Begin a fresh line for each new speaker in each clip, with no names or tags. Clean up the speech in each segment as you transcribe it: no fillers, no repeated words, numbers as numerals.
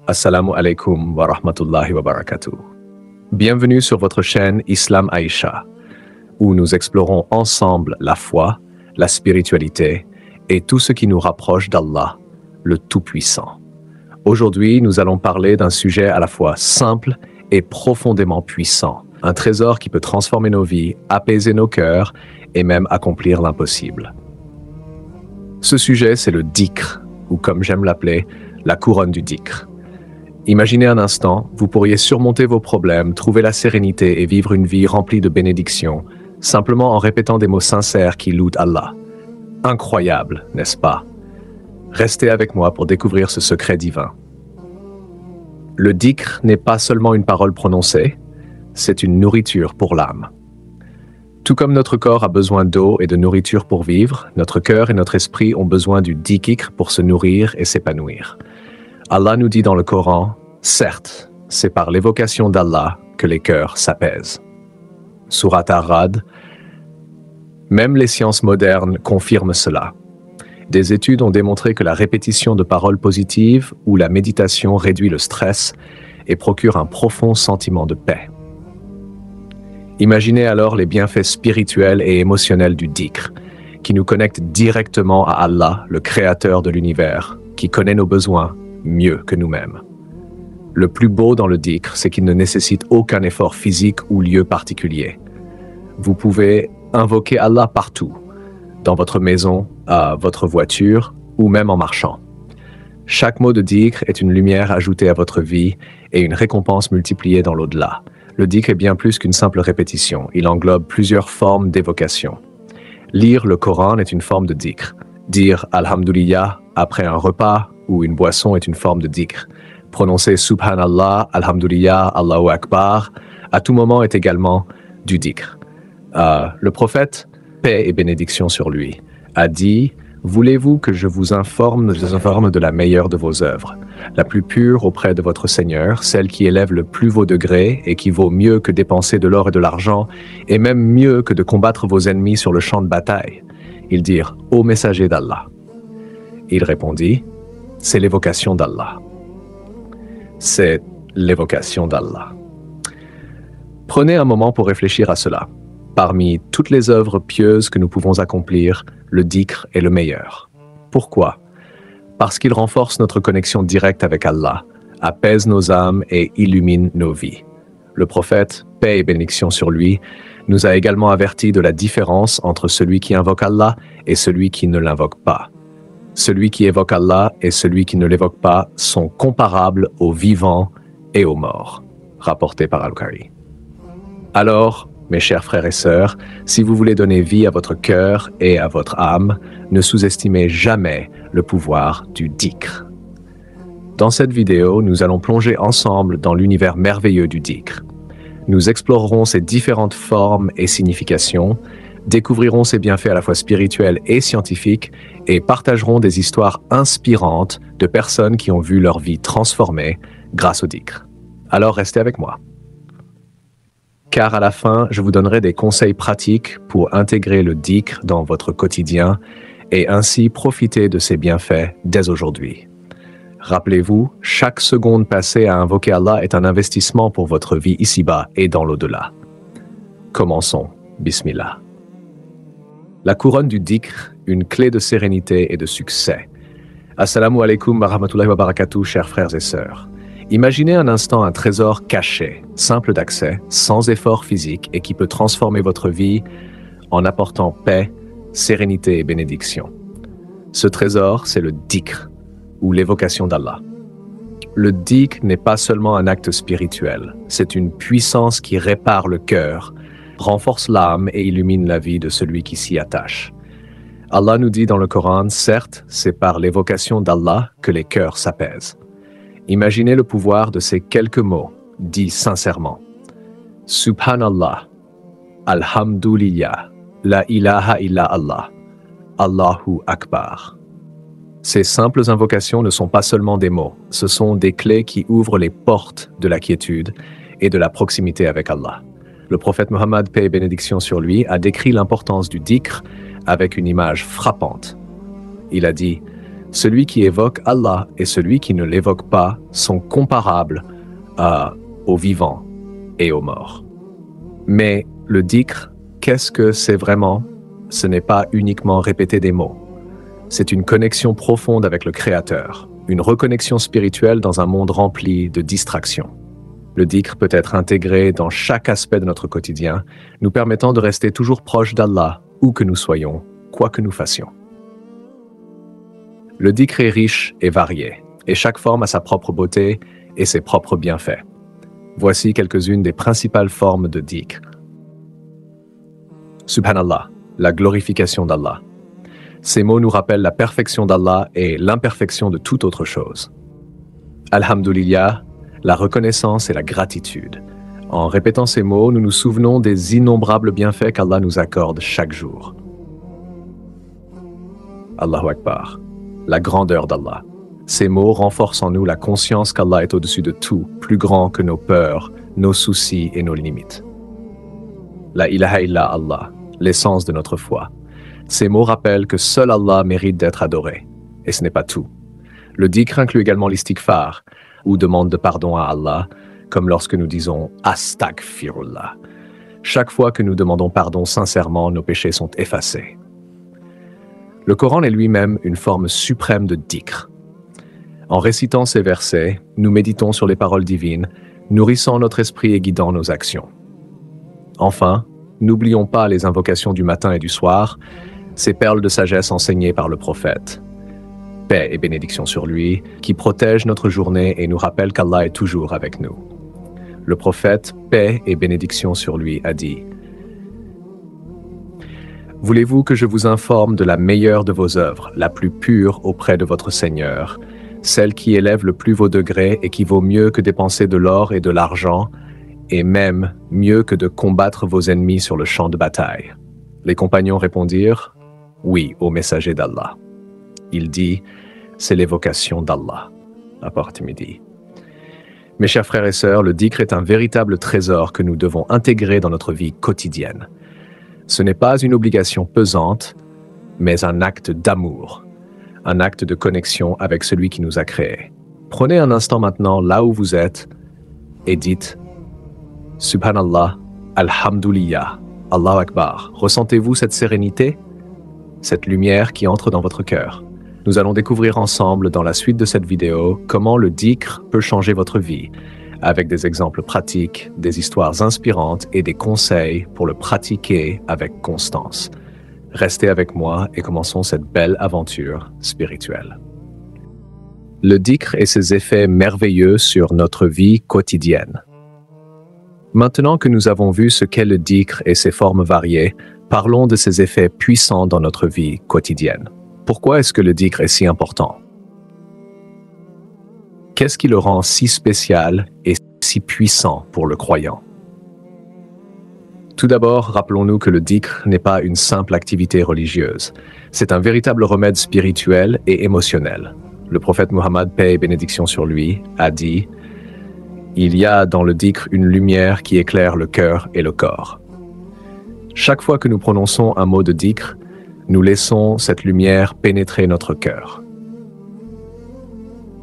Assalamu alaikum wa rahmatullahi wa barakatuh. Bienvenue sur votre chaîne Islam Aïcha, où nous explorons ensemble la foi, la spiritualité et tout ce qui nous rapproche d'Allah, le Tout-Puissant. Aujourd'hui, nous allons parler d'un sujet à la fois simple et profondément puissant, un trésor qui peut transformer nos vies, apaiser nos cœurs et même accomplir l'impossible. Ce sujet, c'est le dhikr, ou comme j'aime l'appeler, la couronne du dhikr. Imaginez un instant, vous pourriez surmonter vos problèmes, trouver la sérénité et vivre une vie remplie de bénédictions, simplement en répétant des mots sincères qui louent Allah. Incroyable, n'est-ce pas? Restez avec moi pour découvrir ce secret divin. Le dhikr n'est pas seulement une parole prononcée, c'est une nourriture pour l'âme. Tout comme notre corps a besoin d'eau et de nourriture pour vivre, notre cœur et notre esprit ont besoin du dhikr pour se nourrir et s'épanouir. Allah nous dit dans le Coran, certes, c'est par l'évocation d'Allah que les cœurs s'apaisent. Surat Ar-Ra'd, même les sciences modernes confirment cela. Des études ont démontré que la répétition de paroles positives ou la méditation réduit le stress et procure un profond sentiment de paix. Imaginez alors les bienfaits spirituels et émotionnels du dhikr, qui nous connectent directement à Allah, le créateur de l'univers, qui connaît nos besoins mieux que nous-mêmes. Le plus beau dans le dhikr, c'est qu'il ne nécessite aucun effort physique ou lieu particulier. Vous pouvez invoquer Allah partout, dans votre maison, à votre voiture ou même en marchant. Chaque mot de dhikr est une lumière ajoutée à votre vie et une récompense multipliée dans l'au-delà. Le dhikr est bien plus qu'une simple répétition, il englobe plusieurs formes d'évocation. Lire le Coran est une forme de dhikr. Dire Alhamdulillah après un repas ou une boisson est une forme de dhikr. Prononcer Subhanallah, Alhamdulillah, Allahu Akbar, à tout moment est également du dhikr. Le prophète, paix et bénédiction sur lui, a dit « Voulez-vous que je vous informe de la meilleure de vos œuvres, la plus pure auprès de votre Seigneur, celle qui élève le plus haut degré et qui vaut mieux que dépenser de l'or et de l'argent, et même mieux que de combattre vos ennemis sur le champ de bataille ?» Ils dirent « Ô messager d'Allah ». Il répondit « C'est l'évocation d'Allah. » C'est l'évocation d'Allah. Prenez un moment pour réfléchir à cela. Parmi toutes les œuvres pieuses que nous pouvons accomplir, le dhikr est le meilleur. Pourquoi? Parce qu'il renforce notre connexion directe avec Allah, apaise nos âmes et illumine nos vies. Le prophète, paix et bénédiction sur lui, nous a également avertis de la différence entre celui qui invoque Allah et celui qui ne l'invoque pas. Celui qui évoque Allah et celui qui ne l'évoque pas sont comparables aux vivants et aux morts, rapporté par Al-Bukhari. Alors, mes chers frères et sœurs, si vous voulez donner vie à votre cœur et à votre âme, ne sous-estimez jamais le pouvoir du dhikr. Dans cette vidéo, nous allons plonger ensemble dans l'univers merveilleux du dhikr. Nous explorerons ses différentes formes et significations, découvrirons ses bienfaits à la fois spirituels et scientifiques et partagerons des histoires inspirantes de personnes qui ont vu leur vie transformée grâce au dhikr. Alors restez avec moi. Car à la fin, je vous donnerai des conseils pratiques pour intégrer le dhikr dans votre quotidien et ainsi profiter de ses bienfaits dès aujourd'hui. Rappelez-vous, chaque seconde passée à invoquer Allah est un investissement pour votre vie ici-bas et dans l'au-delà. Commençons. Bismillah. La couronne du dhikr, une clé de sérénité et de succès. Assalamu alaikum wa rahmatullahi wa barakatuh, chers frères et sœurs. Imaginez un instant un trésor caché, simple d'accès, sans effort physique et qui peut transformer votre vie en apportant paix, sérénité et bénédiction. Ce trésor, c'est le dhikr, ou l'évocation d'Allah. Le dhikr n'est pas seulement un acte spirituel, c'est une puissance qui répare le cœur, renforce l'âme et illumine la vie de celui qui s'y attache. Allah nous dit dans le Coran, certes, c'est par l'évocation d'Allah que les cœurs s'apaisent. Imaginez le pouvoir de ces quelques mots, dits sincèrement. Subhanallah, Alhamdulillah, La ilaha illa Allah, Allahu Akbar. Ces simples invocations ne sont pas seulement des mots, ce sont des clés qui ouvrent les portes de la quiétude et de la proximité avec Allah. Le prophète Mohammed, paix et bénédiction sur lui, a décrit l'importance du dhikr avec une image frappante. Il a dit « Celui qui évoque Allah et celui qui ne l'évoque pas sont comparables aux vivants et aux morts. Mais le dhikr, qu'est-ce que c'est vraiment? Ce n'est pas uniquement répéter des mots. C'est une connexion profonde avec le Créateur, une reconnexion spirituelle dans un monde rempli de distractions. Le dhikr peut être intégré dans chaque aspect de notre quotidien, nous permettant de rester toujours proche d'Allah, où que nous soyons, quoi que nous fassions. Le dhikr est riche et varié, et chaque forme a sa propre beauté et ses propres bienfaits. Voici quelques-unes des principales formes de dhikr. Subhanallah, la glorification d'Allah. Ces mots nous rappellent la perfection d'Allah et l'imperfection de toute autre chose. Alhamdulillah, la reconnaissance et la gratitude. En répétant ces mots, nous nous souvenons des innombrables bienfaits qu'Allah nous accorde chaque jour. Allahu Akbar, la grandeur d'Allah. Ces mots renforcent en nous la conscience qu'Allah est au-dessus de tout, plus grand que nos peurs, nos soucis et nos limites. La ilaha illa Allah, l'essence de notre foi. Ces mots rappellent que seul Allah mérite d'être adoré. Et ce n'est pas tout. Le dhikr inclut également l'istighfar, ou demande de pardon à Allah, comme lorsque nous disons « Astaghfirullah ». Chaque fois que nous demandons pardon sincèrement, nos péchés sont effacés. Le Coran est lui-même une forme suprême de dhikr. En récitant ces versets, nous méditons sur les paroles divines, nourrissant notre esprit et guidant nos actions. Enfin, n'oublions pas les invocations du matin et du soir, ces perles de sagesse enseignées par le prophète. Paix et bénédiction sur lui, qui protège notre journée et nous rappelle qu'Allah est toujours avec nous. Le prophète, paix et bénédiction sur lui, a dit « Voulez-vous que je vous informe de la meilleure de vos œuvres, la plus pure auprès de votre Seigneur, celle qui élève le plus vos degrés et qui vaut mieux que dépenser de l'or et de l'argent, et même mieux que de combattre vos ennemis sur le champ de bataille. » Les compagnons répondirent « Oui, ô messager d'Allah. » Il dit « C'est l'évocation d'Allah. » Rapport Tirmidhi. Mes chers frères et sœurs, le dhikr est un véritable trésor que nous devons intégrer dans notre vie quotidienne. Ce n'est pas une obligation pesante, mais un acte d'amour, un acte de connexion avec celui qui nous a créés. Prenez un instant maintenant là où vous êtes et dites « Subhanallah, Alhamdulillah, Allahu Akbar ». Ressentez-vous cette sérénité, cette lumière qui entre dans votre cœur? Nous allons découvrir ensemble dans la suite de cette vidéo comment le dhikr peut changer votre vie, avec des exemples pratiques, des histoires inspirantes et des conseils pour le pratiquer avec constance. Restez avec moi et commençons cette belle aventure spirituelle. Le dhikr et ses effets merveilleux sur notre vie quotidienne. Maintenant que nous avons vu ce qu'est le dhikr et ses formes variées, parlons de ses effets puissants dans notre vie quotidienne. Pourquoi est-ce que le dhikr est si important? Qu'est-ce qui le rend si spécial et si puissant pour le croyant? Tout d'abord, rappelons-nous que le dhikr n'est pas une simple activité religieuse. C'est un véritable remède spirituel et émotionnel. Le prophète Muhammad, paix et bénédiction sur lui, a dit « Il y a dans le dhikr une lumière qui éclaire le cœur et le corps. » Chaque fois que nous prononçons un mot de dhikr, nous laissons cette lumière pénétrer notre cœur.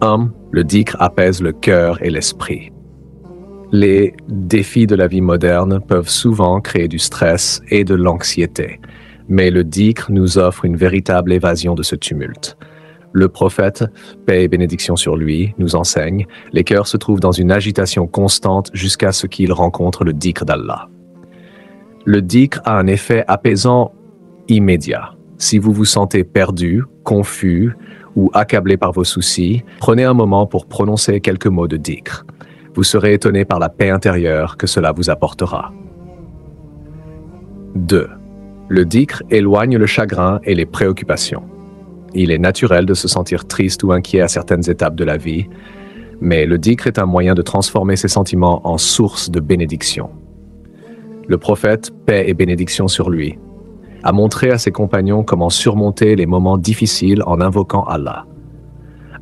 1. Le dhikr apaise le cœur et l'esprit. Les défis de la vie moderne peuvent souvent créer du stress et de l'anxiété, mais le dhikr nous offre une véritable évasion de ce tumulte. Le prophète, paix et bénédiction sur lui, nous enseigne, les cœurs se trouvent dans une agitation constante jusqu'à ce qu'ils rencontrent le dhikr d'Allah. Le dhikr a un effet apaisant immédiat. Si vous vous sentez perdu, confus ou accablé par vos soucis, prenez un moment pour prononcer quelques mots de dhikr. Vous serez étonné par la paix intérieure que cela vous apportera. 2. Le dhikr éloigne le chagrin et les préoccupations. Il est naturel de se sentir triste ou inquiet à certaines étapes de la vie, mais le dhikr est un moyen de transformer ces sentiments en source de bénédiction. Le prophète, paix et bénédiction sur lui, a montré à ses compagnons comment surmonter les moments difficiles en invoquant Allah.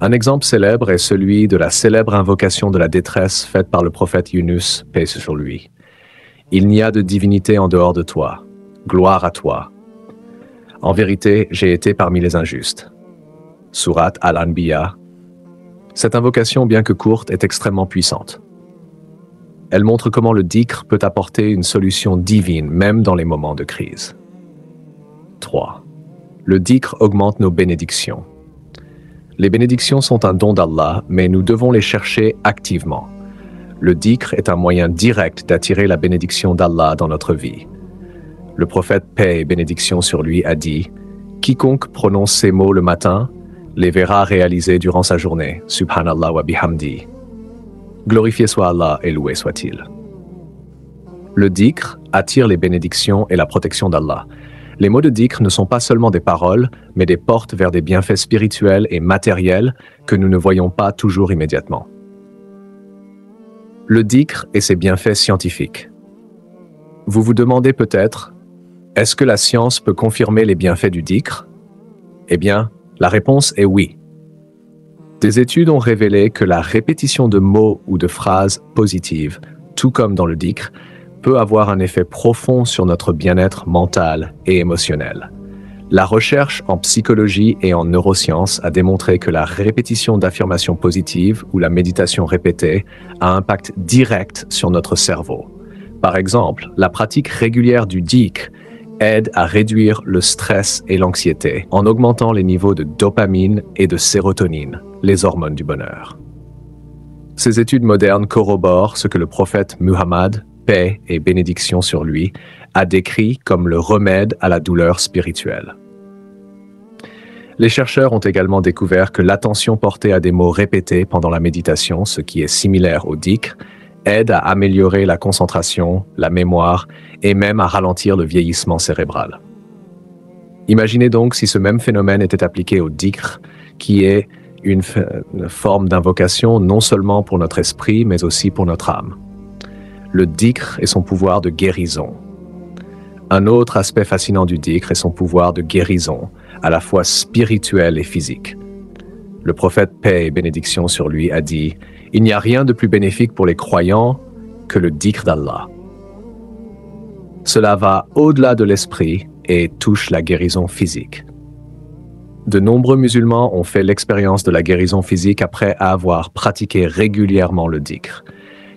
Un exemple célèbre est celui de la célèbre invocation de la détresse faite par le prophète Yunus, paix sur lui. « Il n'y a de divinité en dehors de toi. Gloire à toi. En vérité, j'ai été parmi les injustes. » Sourate Al-Anbiya. Cette invocation, bien que courte, est extrêmement puissante. Elle montre comment le dhikr peut apporter une solution divine, même dans les moments de crise. 3. Le dhikr augmente nos bénédictions. Les bénédictions sont un don d'Allah, mais nous devons les chercher activement. Le dhikr est un moyen direct d'attirer la bénédiction d'Allah dans notre vie. Le prophète, paix et bénédiction sur lui, a dit « Quiconque prononce ces mots le matin, les verra réalisés durant sa journée. Subhanallah wa bihamdi. Glorifié soit Allah et loué soit-il. » Le dhikr attire les bénédictions et la protection d'Allah. Les mots de dhikr ne sont pas seulement des paroles, mais des portes vers des bienfaits spirituels et matériels que nous ne voyons pas toujours immédiatement. Le dhikr et ses bienfaits scientifiques. Vous vous demandez peut-être, est-ce que la science peut confirmer les bienfaits du dhikr? Eh bien, la réponse est oui. Des études ont révélé que la répétition de mots ou de phrases positives, tout comme dans le dhikr, peut avoir un effet profond sur notre bien-être mental et émotionnel. La recherche en psychologie et en neurosciences a démontré que la répétition d'affirmations positives ou la méditation répétée a un impact direct sur notre cerveau. Par exemple, la pratique régulière du dhikr aide à réduire le stress et l'anxiété en augmentant les niveaux de dopamine et de sérotonine, les hormones du bonheur. Ces études modernes corroborent ce que le prophète Muhammad, paix et bénédiction sur lui, a décrit comme le remède à la douleur spirituelle. Les chercheurs ont également découvert que l'attention portée à des mots répétés pendant la méditation, ce qui est similaire au dhikr, aide à améliorer la concentration, la mémoire et même à ralentir le vieillissement cérébral. Imaginez donc si ce même phénomène était appliqué au dhikr, qui est une forme d'invocation non seulement pour notre esprit, mais aussi pour notre âme. Le dhikr et son pouvoir de guérison. Un autre aspect fascinant du dhikr est son pouvoir de guérison, à la fois spirituel et physique. Le prophète, paix et bénédiction sur lui, a dit « Il n'y a rien de plus bénéfique pour les croyants que le dhikr d'Allah. » Cela va au-delà de l'esprit et touche la guérison physique. De nombreux musulmans ont fait l'expérience de la guérison physique après avoir pratiqué régulièrement le dhikr.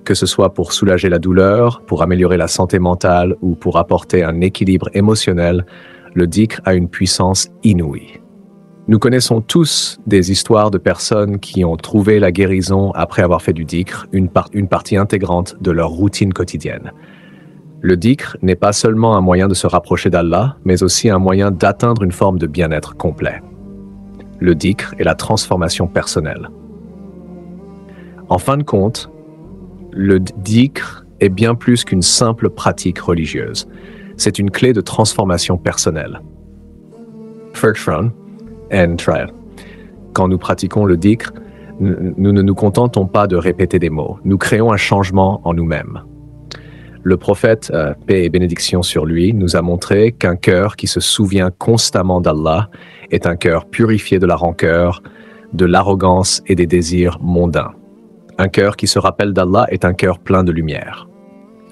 Que ce soit pour soulager la douleur, pour améliorer la santé mentale ou pour apporter un équilibre émotionnel, le dhikr a une puissance inouïe. Nous connaissons tous des histoires de personnes qui ont trouvé la guérison après avoir fait du dhikr, une partie intégrante de leur routine quotidienne. Le dhikr n'est pas seulement un moyen de se rapprocher d'Allah, mais aussi un moyen d'atteindre une forme de bien-être complet. Le dhikr est la transformation personnelle. En fin de compte, le dhikr est bien plus qu'une simple pratique religieuse. C'est une clé de transformation personnelle. Quand nous pratiquons le dhikr, nous ne nous contentons pas de répéter des mots. Nous créons un changement en nous-mêmes. Le prophète, paix et bénédiction sur lui, nous a montré qu'un cœur qui se souvient constamment d'Allah est un cœur purifié de la rancœur, de l'arrogance et des désirs mondains. Un cœur qui se rappelle d'Allah est un cœur plein de lumière.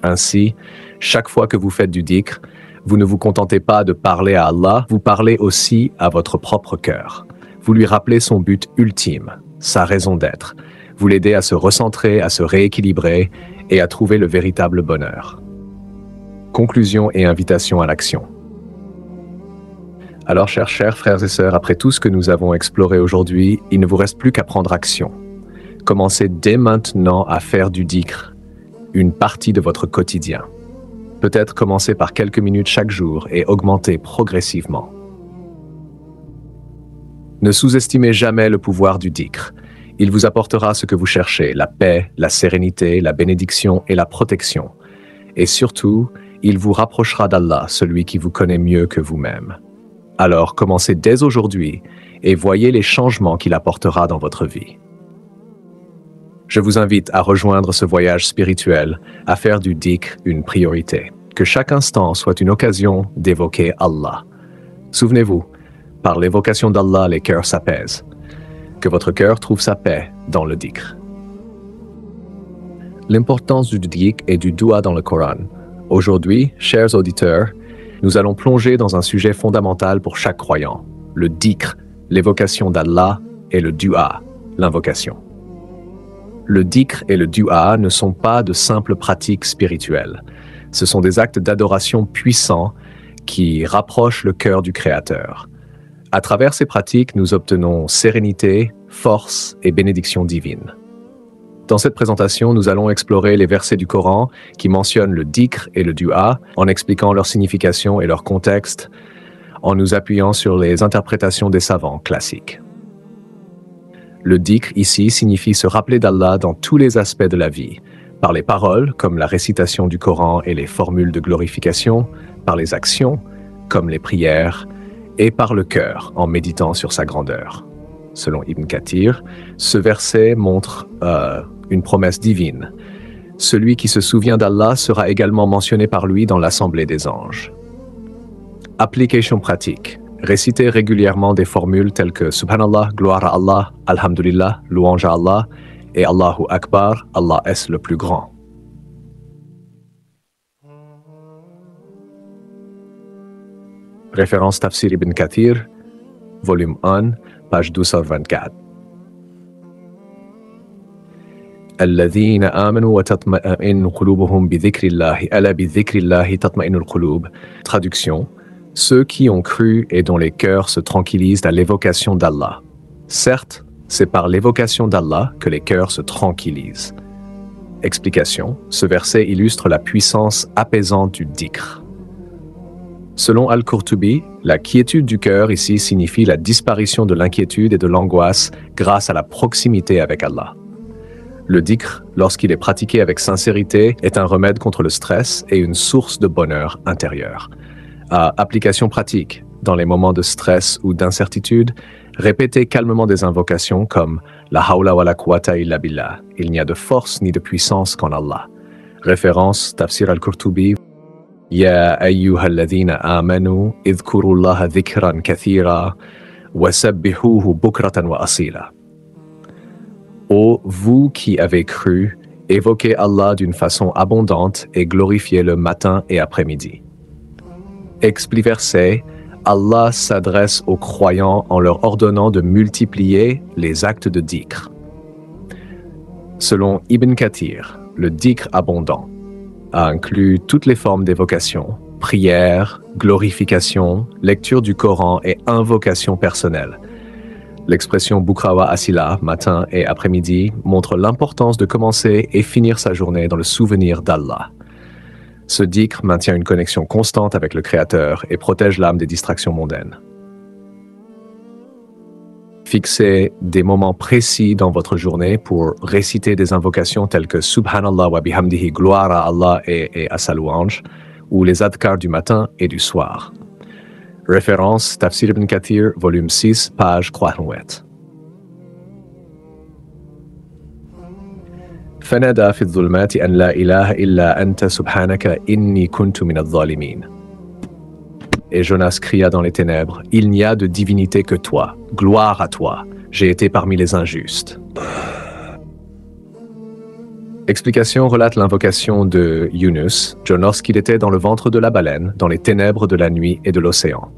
Ainsi, chaque fois que vous faites du dhikr, vous ne vous contentez pas de parler à Allah, vous parlez aussi à votre propre cœur. Vous lui rappelez son but ultime, sa raison d'être. Vous l'aidez à se recentrer, à se rééquilibrer et à trouver le véritable bonheur. Conclusion et invitation à l'action. Alors, chers frères et sœurs, après tout ce que nous avons exploré aujourd'hui, il ne vous reste plus qu'à prendre action. Commencez dès maintenant à faire du dhikr une partie de votre quotidien. Peut-être commencer par quelques minutes chaque jour et augmenter progressivement. Ne sous-estimez jamais le pouvoir du dhikr. Il vous apportera ce que vous cherchez, la paix, la sérénité, la bénédiction et la protection. Et surtout, il vous rapprochera d'Allah, celui qui vous connaît mieux que vous-même. Alors commencez dès aujourd'hui et voyez les changements qu'il apportera dans votre vie. Je vous invite à rejoindre ce voyage spirituel, à faire du dhikr une priorité. Que chaque instant soit une occasion d'évoquer Allah. Souvenez-vous, par l'évocation d'Allah, les cœurs s'apaisent. Que votre cœur trouve sa paix dans le dhikr. L'importance du dhikr et du dua dans le Coran. Aujourd'hui, chers auditeurs, nous allons plonger dans un sujet fondamental pour chaque croyant, le dhikr, l'évocation d'Allah et le dua, l'invocation. Le dhikr et le dua ne sont pas de simples pratiques spirituelles. Ce sont des actes d'adoration puissants qui rapprochent le cœur du Créateur. À travers ces pratiques, nous obtenons sérénité, force et bénédiction divine. Dans cette présentation, nous allons explorer les versets du Coran qui mentionnent le dhikr et le dua en expliquant leur signification et leur contexte, en nous appuyant sur les interprétations des savants classiques. Le dhikr ici signifie se rappeler d'Allah dans tous les aspects de la vie, par les paroles comme la récitation du Coran et les formules de glorification, par les actions comme les prières, et par le cœur en méditant sur sa grandeur. Selon Ibn Kathir, ce verset montre une promesse divine. Celui qui se souvient d'Allah sera également mentionné par lui dans l'assemblée des anges. Application pratique. Réciter régulièrement des formules telles que Subhanallah, gloire à Allah, Alhamdulillah, louange à Allah, et Allahu Akbar, Allah est le plus grand. Référence Tafsir Ibn Kathir, volume 1, page 1224. الذين آمنوا وتطمئن قلوبهم بذكر الله ألا بذكر الله تطمئن القلوب. Traduction. Ceux qui ont cru et dont les cœurs se tranquillisent à l'évocation d'Allah. Certes, c'est par l'évocation d'Allah que les cœurs se tranquillisent. Explication. Ce verset illustre la puissance apaisante du dhikr. Selon Al-Qurtubi, la quiétude du cœur ici signifie la disparition de l'inquiétude et de l'angoisse grâce à la proximité avec Allah. Le dhikr, lorsqu'il est pratiqué avec sincérité, est un remède contre le stress et une source de bonheur intérieur. À application pratique, dans les moments de stress ou d'incertitude, répétez calmement des invocations comme « La hawla wa la quwwata illa billah » « Il n'y a de force ni de puissance qu'en Allah ». Référence Tafsir Al-Qurtubi. Ya ayyuhalladhina amanu idhkuru Allaha dhikran kathira wa sabbihuhu bukratan wa asila. Ô vous qui avez cru, évoquez Allah d'une façon abondante et glorifiez-le matin et après-midi. Explique verset, Allah s'adresse aux croyants en leur ordonnant de multiplier les actes de dhikr. Selon Ibn Kathir, le dhikr abondant a inclus toutes les formes d'évocation, prière, glorification, lecture du Coran et invocation personnelle. L'expression Bukra wa Asila, matin et après-midi, montre l'importance de commencer et finir sa journée dans le souvenir d'Allah. Ce dhikr maintient une connexion constante avec le Créateur et protège l'âme des distractions mondaines. Fixez des moments précis dans votre journée pour réciter des invocations telles que Subhanallah wa bihamdihi, gloire à Allah et à sa louange, ou les adhkars du matin et du soir. Référence Tafsir Ibn Kathir, volume 6, page 308. فنادى في الظلمات أن لا إله إلا أنت سبحانك إني كنت من الظالمين. Et Jonas cria dans les ténèbres, « Il n'y a de divinité que toi, gloire à toi, j'ai été parmi les injustes. » Explication relate l'invocation de Yunus, lorsqu'il était dans le ventre de la baleine, dans les ténèbres de la nuit et de l'océan.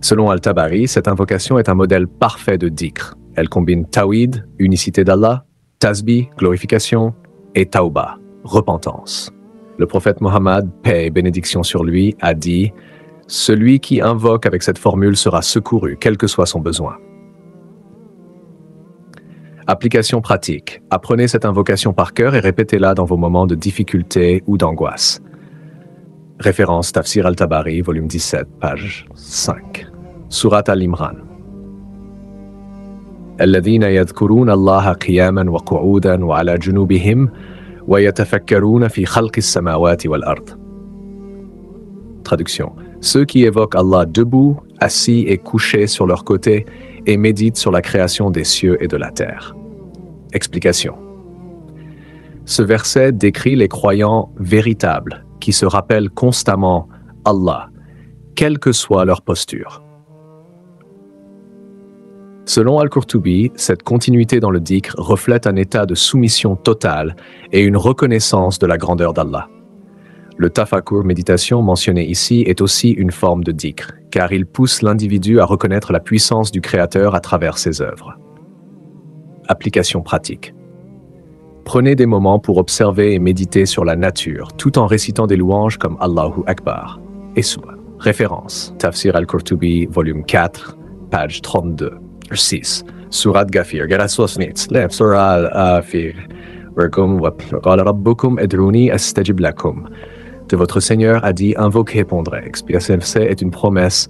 Selon Al-Tabari, cette invocation est un modèle parfait de dhikr. Elle combine tawhid, unicité d'Allah, tasbih, glorification, et tauba, repentance. Le prophète Mohammed, paix et bénédiction sur lui, a dit « Celui qui invoque avec cette formule sera secouru, quel que soit son besoin. » Application pratique. Apprenez cette invocation par cœur et répétez-la dans vos moments de difficulté ou d'angoisse. Référence Tafsir Al-Tabari, volume 17, page 5. Surat Al-Imran. الذين يذكرون الله قياما وقعودا وعلى جنوبهم ويتفكرون في خلق السماوات والأرض. Traduction. Ceux qui évoquent Allah debout, assis et couchés sur leur côté et méditent sur la création des cieux et de la terre. Explication. Ce verset décrit les croyants véritables qui se rappellent constamment Allah, quelle que soit leur posture. Selon Al-Qurtubi, cette continuité dans le dhikr reflète un état de soumission totale et une reconnaissance de la grandeur d'Allah. Le tafakkur, méditation mentionné ici, est aussi une forme de dhikr, car il pousse l'individu à reconnaître la puissance du Créateur à travers ses œuvres. Application pratique. Prenez des moments pour observer et méditer sur la nature, tout en récitant des louanges comme Allahu Akbar et Subhan. Référence. Tafsir al-Qurtubi, volume 4, page 32. 6. Surat Ghafir. Surah al-Ghafir. De votre Seigneur a dit, invoquez, répondrez. Explication est une promesse.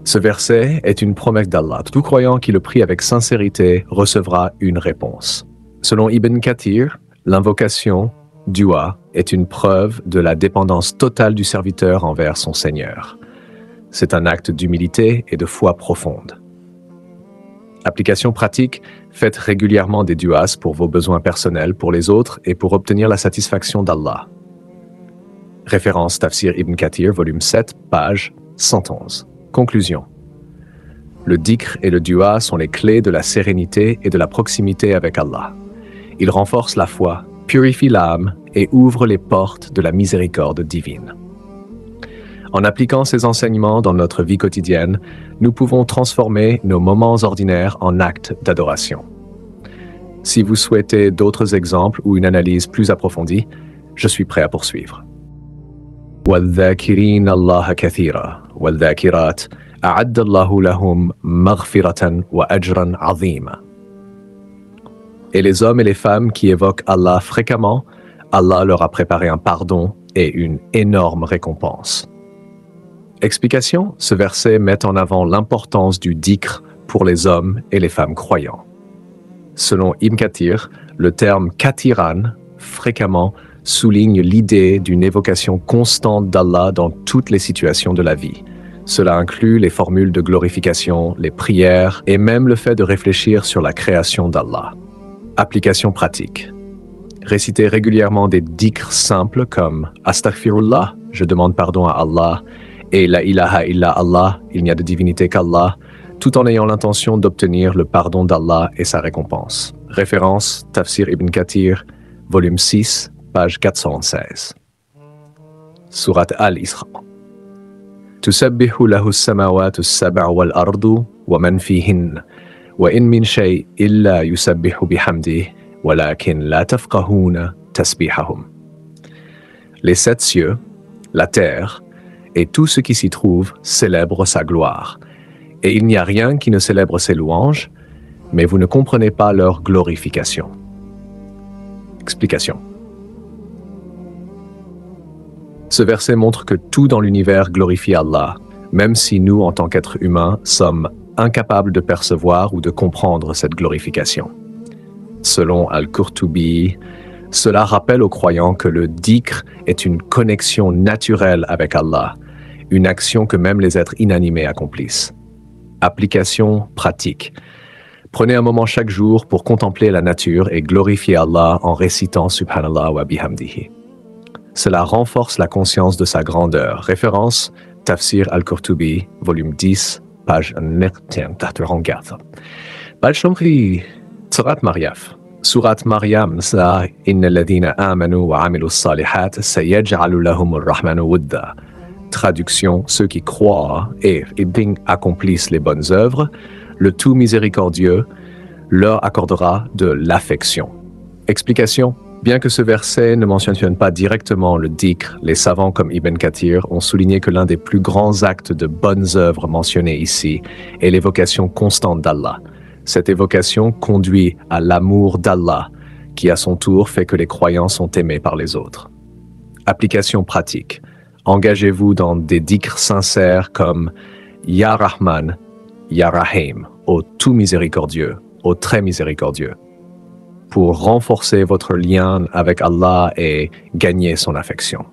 Ce verset est une promesse d'Allah. Tout croyant qui le prie avec sincérité recevra une réponse. Selon Ibn Kathir, l'invocation, dua, est une preuve de la dépendance totale du serviteur envers son Seigneur. C'est un acte d'humilité et de foi profonde. Application pratique, faites régulièrement des duas pour vos besoins personnels, pour les autres et pour obtenir la satisfaction d'Allah. Référence Tafsir Ibn Kathir, volume 7, page 111. Conclusion. Le dhikr et le dua sont les clés de la sérénité et de la proximité avec Allah. Ils renforcent la foi, purifient l'âme et ouvrent les portes de la miséricorde divine. En appliquant ces enseignements dans notre vie quotidienne, nous pouvons transformer nos moments ordinaires en actes d'adoration. Si vous souhaitez d'autres exemples ou une analyse plus approfondie, je suis prêt à poursuivre. وَالذَّاكِرِينَ اللَّهَ كَثِيرًا وَالذَّاكِرَاتِ أَعَدَّ اللَّهُ لَهُمْ مَغْفِرَةً وَأَجْرًا عَظِيمًا. Et les hommes et les femmes qui évoquent Allah fréquemment, Allah leur a préparé un pardon et une énorme récompense. Explication, ce verset met en avant l'importance du dhikr pour les hommes et les femmes croyants. Selon Ibn Kathir, le terme kathiran, fréquemment, souligne l'idée d'une évocation constante d'Allah dans toutes les situations de la vie. Cela inclut les formules de glorification, les prières et même le fait de réfléchir sur la création d'Allah. Application pratique. Récitez régulièrement des dhikrs simples comme « Astaghfirullah », je demande pardon à Allah, et « La ilaha illa Allah », il n'y a de divinité qu'Allah, tout en ayant l'intention d'obtenir le pardon d'Allah et sa récompense. Référence Tafsir Ibn Kathir, volume 6, page 416. Surat Al-Isra. Tusabbihu lahu as-samawatu as-sab'u wal-ardu wa man fihin. وَإِن مِّن شَيْءٍ إِلَّا يُسَبِّحُ بِحَمْدِهِ وَلَكِنْ لَا تَفْقَهُونَ تَسْبِيحَهُمْ. Les 7 cieux, la terre, et tout ce qui s'y trouve célèbrent sa gloire. Et il n'y a rien qui ne célèbre ses louanges, mais vous ne comprenez pas leur glorification. Explication. Ce verset montre que tout dans l'univers glorifie Allah, même si nous, en tant qu'êtres humains, sommes incapables de percevoir ou de comprendre cette glorification. Selon Al-Qurtubi, cela rappelle aux croyants que le dhikr est une connexion naturelle avec Allah, une action que même les êtres inanimés accomplissent. Application pratique. Prenez un moment chaque jour pour contempler la nature et glorifier Allah en récitant Subhanallah wa bihamdihi. Cela renforce la conscience de sa grandeur. Référence Tafsir Al-Qurtubi, volume 10, page 94. Balshomri, Surat Maryaf. Surat Maryam, sa inna alladhina amanu wa amilu as-salihat sayaj'alu lahum ar-rahmanu wudda. Traduction, ceux qui croient et accomplissent les bonnes œuvres, le tout miséricordieux leur accordera de l'affection. Explication. Bien que ce verset ne mentionne pas directement le dhikr, les savants comme Ibn Kathir ont souligné que l'un des plus grands actes de bonnes œuvres mentionnés ici est l'évocation constante d'Allah. Cette évocation conduit à l'amour d'Allah, qui à son tour fait que les croyants sont aimés par les autres. Application pratique. Engagez-vous dans des dhikrs sincères comme Ya Rahman, Ya Rahim, au tout miséricordieux, au très miséricordieux, pour renforcer votre lien avec Allah et gagner son affection.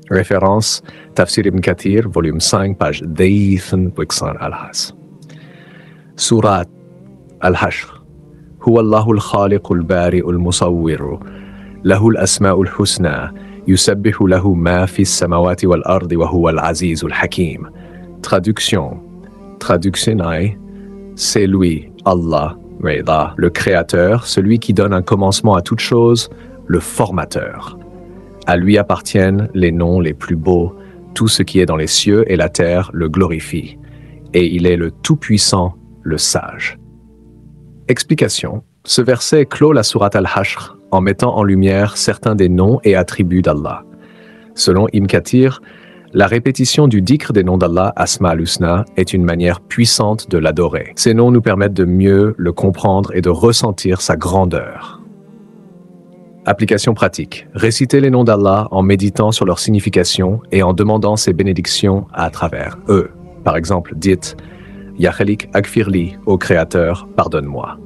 Référence Tafsir Ibn Kathir, volume 5, page 200 al-Has. Surat Al-Hashr. Huwa Allahu al-Khaliq al-Bari al-Musawwir. Lahu al-Asma'u al-Husna. Yusabbihu lahu ma fi as-samawati wal-ardi wa huwa al-Aziz al-Hakim. Traduction. C'est lui, Allah, le Créateur, celui qui donne un commencement à toute chose, le Formateur. À lui appartiennent les noms les plus beaux, tout ce qui est dans les cieux et la terre le glorifie, et il est le Tout-Puissant, le Sage. Explication. Ce verset clôt la sourate Al-Hashr en mettant en lumière certains des noms et attributs d'Allah. Selon Ibn Kathir, la répétition du dhikr des noms d'Allah, Asma al-Husna, est une manière puissante de l'adorer. Ces noms nous permettent de mieux le comprendre et de ressentir sa grandeur. Application pratique. Récitez les noms d'Allah en méditant sur leur signification et en demandant ses bénédictions à travers eux. Par exemple, dites « Ya Khalik Agfirli, ô Créateur, pardonne-moi ».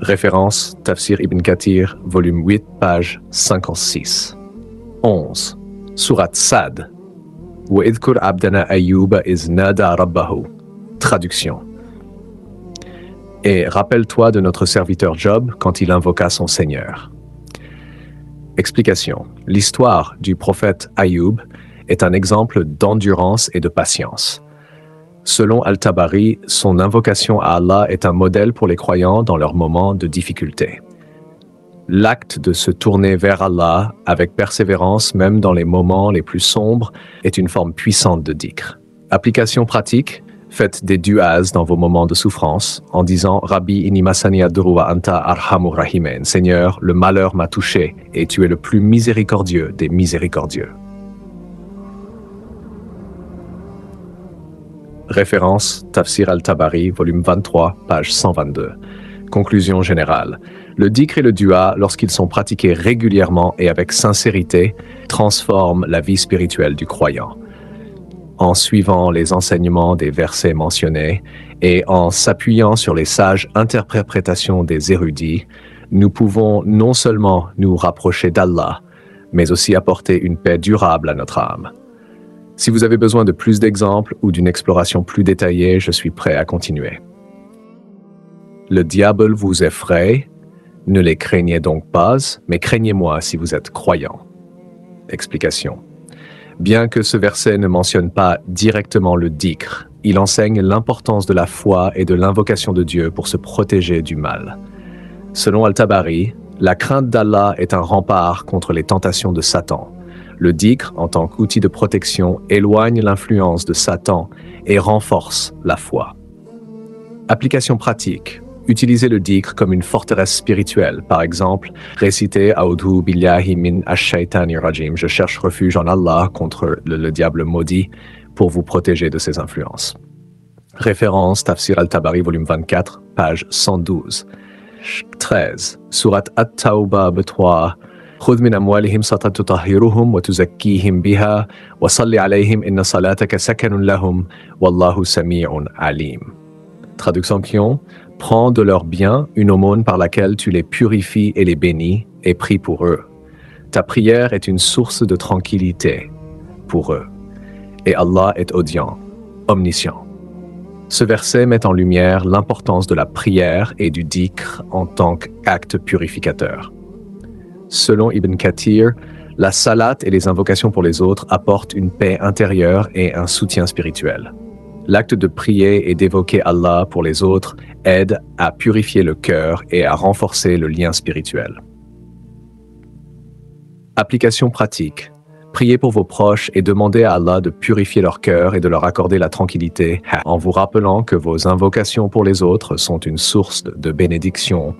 Référence Tafsir Ibn Kathir, volume 8, page 56. 11. Sourate Sad. وَإِذْكُرْ عَبْدَنَا أَيُّوبَ إِذْ نَادَى رَبَّهُ. Traduction. Et rappelle-toi de notre serviteur Job quand il invoqua son Seigneur. Explication. L'histoire du prophète Ayoub est un exemple d'endurance et de patience. Selon Al-Tabari, son invocation à Allah est un modèle pour les croyants dans leurs moments de difficulté. L'acte de se tourner vers Allah avec persévérance, même dans les moments les plus sombres, est une forme puissante de dhikr. Application pratique. Faites des du'as dans vos moments de souffrance en disant « Rabbi inni masani ad-durru wa anta arhamur rahimin » Seigneur, le malheur m'a touché et tu es le plus miséricordieux des miséricordieux. Référence Tafsir al-Tabari, volume 23, page 122. Conclusion générale. Le dhikr et le dua, lorsqu'ils sont pratiqués régulièrement et avec sincérité, transforment la vie spirituelle du croyant. En suivant les enseignements des versets mentionnés et en s'appuyant sur les sages interprétations des érudits, nous pouvons non seulement nous rapprocher d'Allah, mais aussi apporter une paix durable à notre âme. Si vous avez besoin de plus d'exemples ou d'une exploration plus détaillée, je suis prêt à continuer. Le diable vous effraie, ne les craignez donc pas, mais craignez-moi si vous êtes croyant. Explication. Bien que ce verset ne mentionne pas directement le dhikr, il enseigne l'importance de la foi et de l'invocation de Dieu pour se protéger du mal. Selon Al-Tabari, la crainte d'Allah est un rempart contre les tentations de Satan. Le dhikr, en tant qu'outil de protection, éloigne l'influence de Satan et renforce la foi. Application pratique. Utilisez le dhikr comme une forteresse spirituelle. Par exemple, récitez A'udhu billahi min ash-shaytani rajim. Je cherche refuge en Allah contre le diable maudit pour vous protéger de ses influences. Référence Tafsir al-Tabari, volume 24, page 112. 13. Sourate At-Tawbah 3. خذ من أموالهم صدقة تطهرهم وتزكيهم بها وصل عليهم إن صلاتك سكن لهم والله سميع عليم. Traduction. Prends de leurs biens une aumône par laquelle tu les purifies et les bénis, et prie pour eux. Ta prière est une source de tranquillité pour eux. Et Allah est audient, omniscient. Ce verset met en lumière l'importance de la prière et du dhikr en tant qu'acte purificateur. Selon Ibn Kathir, la salat et les invocations pour les autres apportent une paix intérieure et un soutien spirituel. L'acte de prier et d'évoquer Allah pour les autres aide à purifier le cœur et à renforcer le lien spirituel. Application pratique. Priez pour vos proches et demandez à Allah de purifier leur cœur et de leur accorder la tranquillité en vous rappelant que vos invocations pour les autres sont une source de bénédiction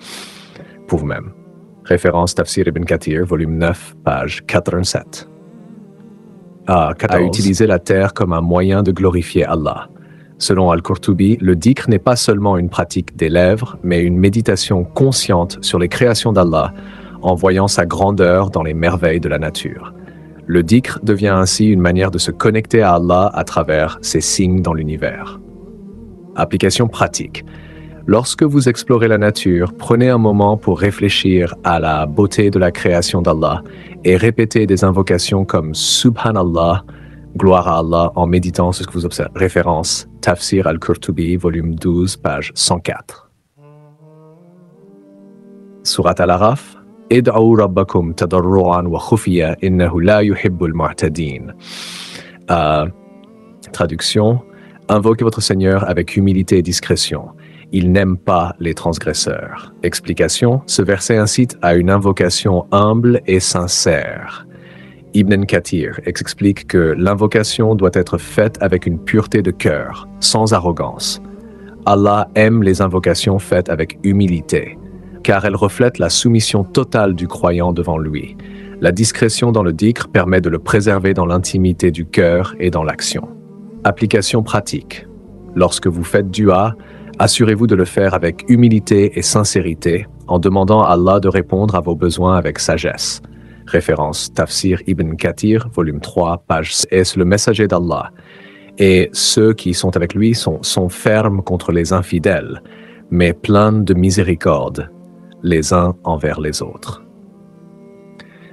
pour vous-même. Référence Tafsir Ibn Kathir, volume 9, page 87. À utiliser la terre comme un moyen de glorifier Allah. Selon Al-Qurtubi, le dhikr n'est pas seulement une pratique des lèvres, mais une méditation consciente sur les créations d'Allah, en voyant sa grandeur dans les merveilles de la nature. Le dhikr devient ainsi une manière de se connecter à Allah à travers ses signes dans l'univers. Application pratique. Lorsque vous explorez la nature, prenez un moment pour réfléchir à la beauté de la création d'Allah et répétez des invocations comme Subhanallah, gloire à Allah, en méditant sur ce que vous observez. Référence Tafsir al-Qurtubi, volume 12, page 104. Surat Al-Araf. Id'u rabbakum tadarru'an wa khufiya innahu la yuhibbul mu'tadin. Traduction. Invoquez votre Seigneur avec humilité et discrétion. Il n'aime pas les transgresseurs. Explication. Ce verset incite à une invocation humble et sincère. Ibn Kathir explique que l'invocation doit être faite avec une pureté de cœur, sans arrogance. Allah aime les invocations faites avec humilité, car elles reflètent la soumission totale du croyant devant lui. La discrétion dans le dhikr permet de le préserver dans l'intimité du cœur et dans l'action. Application pratique. Lorsque vous faites dua, assurez-vous de le faire avec humilité et sincérité, en demandant à Allah de répondre à vos besoins avec sagesse. Référence Tafsir Ibn Kathir, volume 3, page 6. Est le messager d'Allah. Et ceux qui sont avec lui sont fermes contre les infidèles, mais pleins de miséricorde, les uns envers les autres.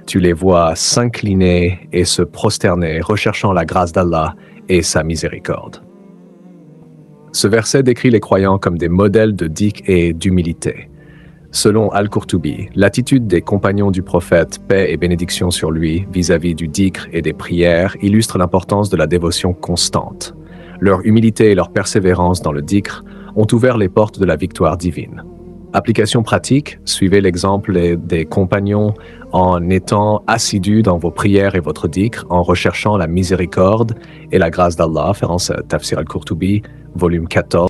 Tu les vois s'incliner et se prosterner, recherchant la grâce d'Allah et sa miséricorde. Ce verset décrit les croyants comme des modèles de dhikr et d'humilité. Selon Al-Qurtubi, l'attitude des compagnons du prophète, paix et bénédiction sur lui, vis-à-vis du dhikr et des prières, illustre l'importance de la dévotion constante. Leur humilité et leur persévérance dans le dhikr ont ouvert les portes de la victoire divine. Application pratique, suivez l'exemple des compagnons en étant assidus dans vos prières et votre dhikr, en recherchant la miséricorde et la grâce d'Allah, référence Tafsir Al-Qurtubi, volume 14.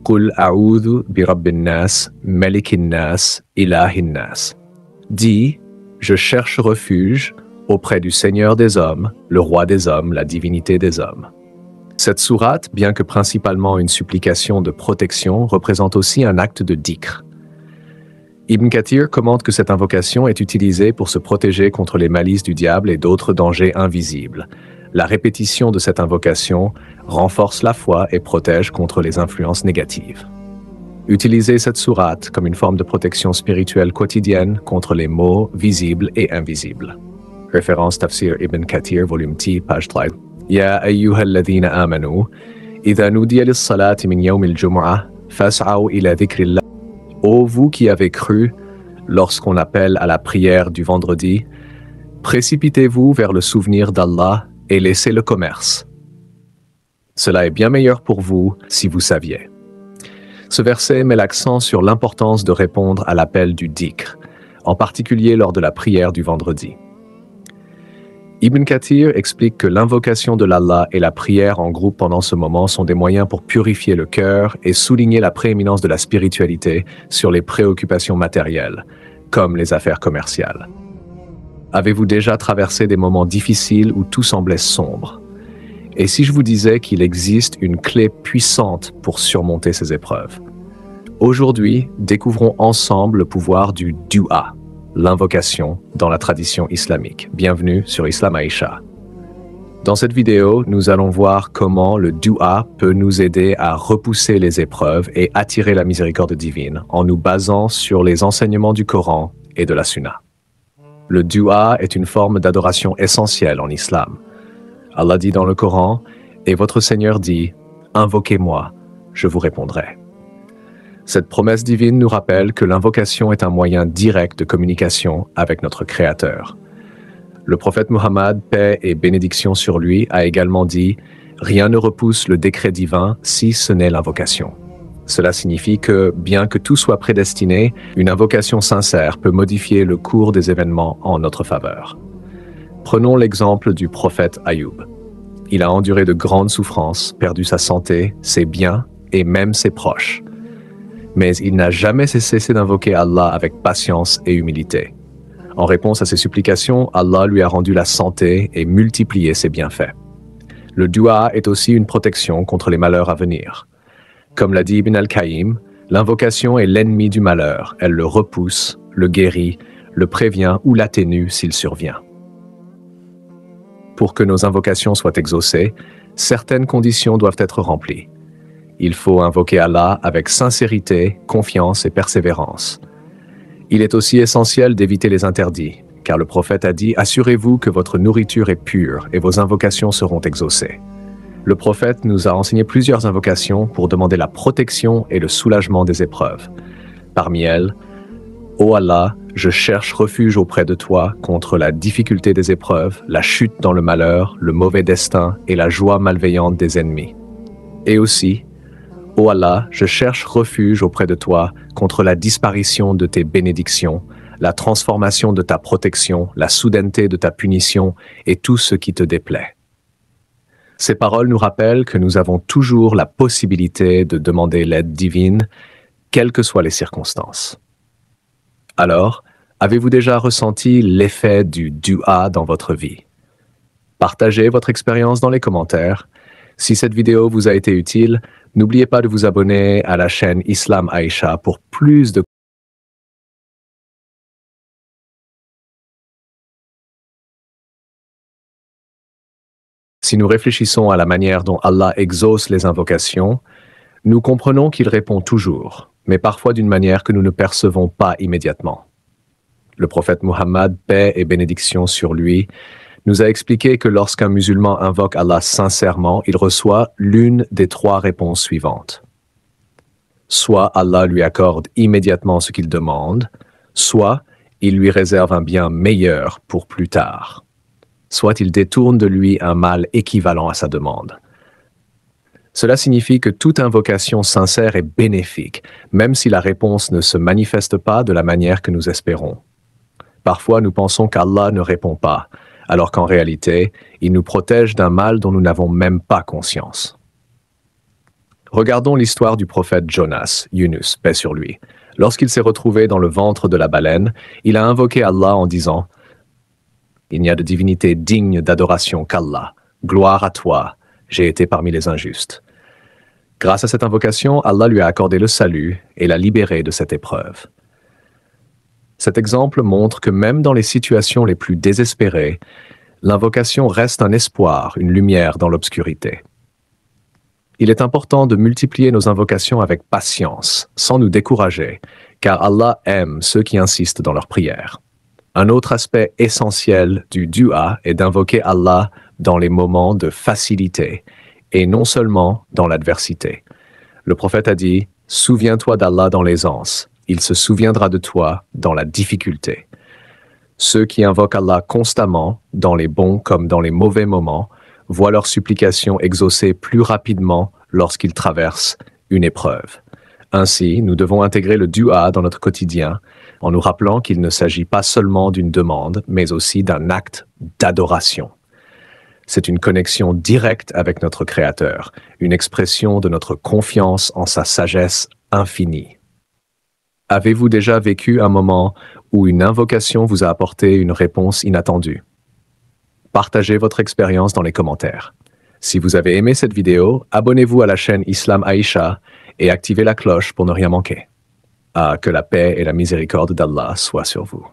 Qul a'udhu bi rabbin nas, malikin nas, ilahin nas. Dis, je cherche refuge auprès du Seigneur des hommes, le roi des hommes, la divinité des hommes. Cette sourate, bien que principalement une supplication de protection, représente aussi un acte de dhikr. Ibn Kathir commente que cette invocation est utilisée pour se protéger contre les malices du diable et d'autres dangers invisibles. La répétition de cette invocation renforce la foi et protège contre les influences négatives. Utilisez cette sourate comme une forme de protection spirituelle quotidienne contre les maux visibles et invisibles. Référence Tafsir Ibn Kathir, volume T, page 3. Ya ayyuhalladhina amanu, idha nudiya lis-salati min yawmil jumu'ah, fas'aw ila dhikrillah. Ô vous qui avez cru, lorsqu'on appelle à la prière du vendredi, précipitez-vous vers le souvenir d'Allah et laissez le commerce. Cela est bien meilleur pour vous si vous saviez. Ce verset met l'accent sur l'importance de répondre à l'appel du dhikr, en particulier lors de la prière du vendredi. Ibn Kathir explique que l'invocation de l'Allah et la prière en groupe pendant ce moment sont des moyens pour purifier le cœur et souligner la prééminence de la spiritualité sur les préoccupations matérielles, comme les affaires commerciales. Avez-vous déjà traversé des moments difficiles où tout semblait sombre? Et si je vous disais qu'il existe une clé puissante pour surmonter ces épreuves? Aujourd'hui, découvrons ensemble le pouvoir du dua, l'invocation dans la tradition islamique. Bienvenue sur Islam Aïcha. Dans cette vidéo, nous allons voir comment le dua peut nous aider à repousser les épreuves et attirer la miséricorde divine en nous basant sur les enseignements du Coran et de la Sunna. Le dua est une forme d'adoration essentielle en islam. Allah dit dans le Coran, « Et votre Seigneur dit, invoquez-moi, je vous répondrai. » Cette promesse divine nous rappelle que l'invocation est un moyen direct de communication avec notre Créateur. Le prophète Muhammad, paix et bénédiction sur lui, a également dit « Rien ne repousse le décret divin si ce n'est l'invocation ». Cela signifie que, bien que tout soit prédestiné, une invocation sincère peut modifier le cours des événements en notre faveur. Prenons l'exemple du prophète Ayoub. Il a enduré de grandes souffrances, perdu sa santé, ses biens et même ses proches. Mais il n'a jamais cessé d'invoquer Allah avec patience et humilité. En réponse à ses supplications, Allah lui a rendu la santé et multiplié ses bienfaits. Le dua est aussi une protection contre les malheurs à venir. Comme l'a dit Ibn al-Qayyim, l'invocation est l'ennemi du malheur. Elle le repousse, le guérit, le prévient ou l'atténue s'il survient. Pour que nos invocations soient exaucées, certaines conditions doivent être remplies. Il faut invoquer Allah avec sincérité, confiance et persévérance. Il est aussi essentiel d'éviter les interdits, car le prophète a dit « Assurez-vous que votre nourriture est pure et vos invocations seront exaucées ». Le prophète nous a enseigné plusieurs invocations pour demander la protection et le soulagement des épreuves. Parmi elles, « Ô Allah, je cherche refuge auprès de toi contre la difficulté des épreuves, la chute dans le malheur, le mauvais destin et la joie malveillante des ennemis. » Et aussi, « Ô Allah, je cherche refuge auprès de toi contre la disparition de tes bénédictions, la transformation de ta protection, la soudaineté de ta punition et tout ce qui te déplaît. Ces paroles nous rappellent que nous avons toujours la possibilité de demander l'aide divine, quelles que soient les circonstances. Alors, avez-vous déjà ressenti l'effet du dua dans votre vie? Partagez votre expérience dans les commentaires. Si cette vidéo vous a été utile, n'oubliez pas de vous abonner à la chaîne Islam Aïcha pour plus de Si nous réfléchissons à la manière dont Allah exauce les invocations, nous comprenons qu'il répond toujours, mais parfois d'une manière que nous ne percevons pas immédiatement. Le prophète Muhammad, paix et bénédiction sur lui, nous a expliqué que lorsqu'un musulman invoque Allah sincèrement, il reçoit l'une des trois réponses suivantes. Soit Allah lui accorde immédiatement ce qu'il demande, soit il lui réserve un bien meilleur pour plus tard, soit il détourne de lui un mal équivalent à sa demande. Cela signifie que toute invocation sincère est bénéfique, même si la réponse ne se manifeste pas de la manière que nous espérons. Parfois, nous pensons qu'Allah ne répond pas, alors qu'en réalité, il nous protège d'un mal dont nous n'avons même pas conscience. Regardons l'histoire du prophète Jonas, Yunus, paix sur lui. Lorsqu'il s'est retrouvé dans le ventre de la baleine, il a invoqué Allah en disant « Il n'y a de divinité digne d'adoration qu'Allah. Gloire à toi, j'ai été parmi les injustes. » Grâce à cette invocation, Allah lui a accordé le salut et l'a libéré de cette épreuve. Cet exemple montre que même dans les situations les plus désespérées, l'invocation reste un espoir, une lumière dans l'obscurité. Il est important de multiplier nos invocations avec patience, sans nous décourager, car Allah aime ceux qui insistent dans leurs prières. Un autre aspect essentiel du dua est d'invoquer Allah dans les moments de facilité, et non seulement dans l'adversité. Le prophète a dit « Souviens-toi d'Allah dans l'aisance, il se souviendra de toi dans la difficulté. » Ceux qui invoquent Allah constamment, dans les bons comme dans les mauvais moments, voient leurs supplications exaucées plus rapidement lorsqu'ils traversent une épreuve. Ainsi, nous devons intégrer le dua dans notre quotidien en nous rappelant qu'il ne s'agit pas seulement d'une demande, mais aussi d'un acte d'adoration. C'est une connexion directe avec notre Créateur, une expression de notre confiance en sa sagesse infinie. Avez-vous déjà vécu un moment où une invocation vous a apporté une réponse inattendue? Partagez votre expérience dans les commentaires. Si vous avez aimé cette vidéo, abonnez-vous à la chaîne Islam Aïcha et activez la cloche pour ne rien manquer. Que la paix et la miséricorde d'Allah soient sur vous.